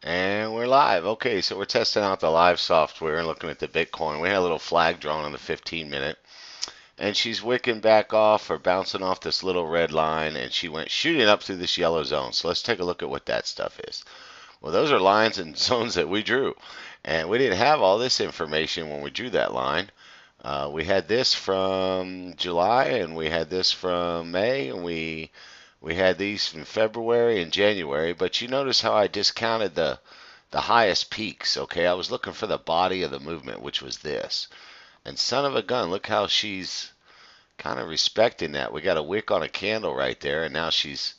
And we're live. Okay, so we're testing out the live software and looking at the Bitcoin. We had a little flag drawn on the 15 minute, and she's wicking back off or bouncing off this little red line, and she went shooting up through this yellow zone. So let's take a look at what that stuff is. Well, those are lines and zones that we drew, and we didn't have all this information when we drew that line. We had this from July, and we had this from May, and we had these from February and January. But you notice how I discounted the highest peaks. Okay, I was looking for the body of the movement, which was this. And son of a gun, look how she's kind of respecting that. We got a wick on a candle right there, and now she's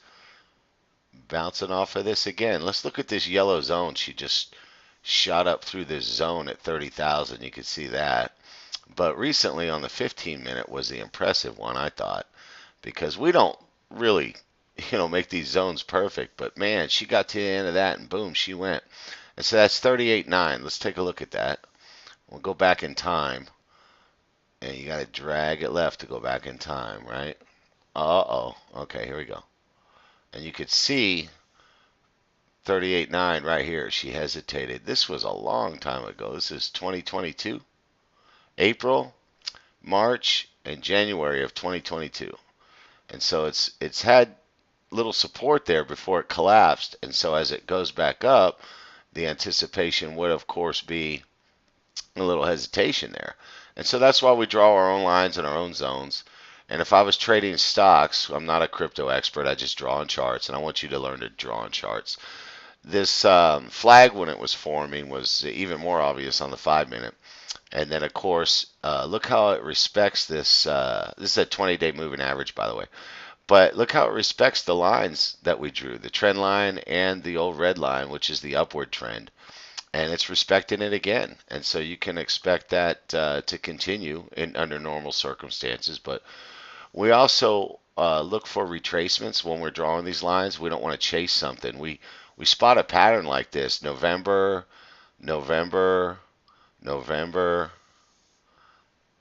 bouncing off of this again. Let's look at this yellow zone. She just shot up through this zone at 30,000. You can see that. But recently on the 15 minute was the impressive one, I thought, because we don't really, make these zones perfect. But man, she got to the end of that and boom, she went. And so that's 38.9. Let's take a look at that. We'll go back in time. And you got to drag it left to go back in time, right? Uh-oh. Okay, here we go. And you could see 38.9 right here. She hesitated. This was a long time ago. This is 2022. April, March, and January of 2022. And so it's had little support there before it collapsed. And so as it goes back up, the anticipation would, of course, be a little hesitation there. And so that's why we draw our own lines and our own zones. And if I was trading stocks, I'm not a crypto expert, I just draw on charts, and I want you to learn to draw on charts. This flag, when it was forming, was even more obvious on the 5 minute. And then, of course, look how it respects this. This is a 20-day moving average, by the way. But look how it respects the lines that we drew, the trend line and the old red line, which is the upward trend. And it's respecting it again. And so you can expect that to continue under normal circumstances. But we also look for retracements when we're drawing these lines. We don't want to chase something. We spot a pattern like this: November, November, November.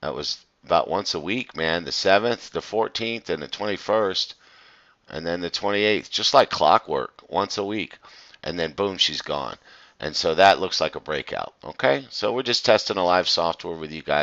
That was about once a week, man. The 7th, the 14th, and the 21st, and then the 28th, just like clockwork, once a week. And then boom, she's gone. And so that looks like a breakout. Okay, so we're just testing a live software with you guys.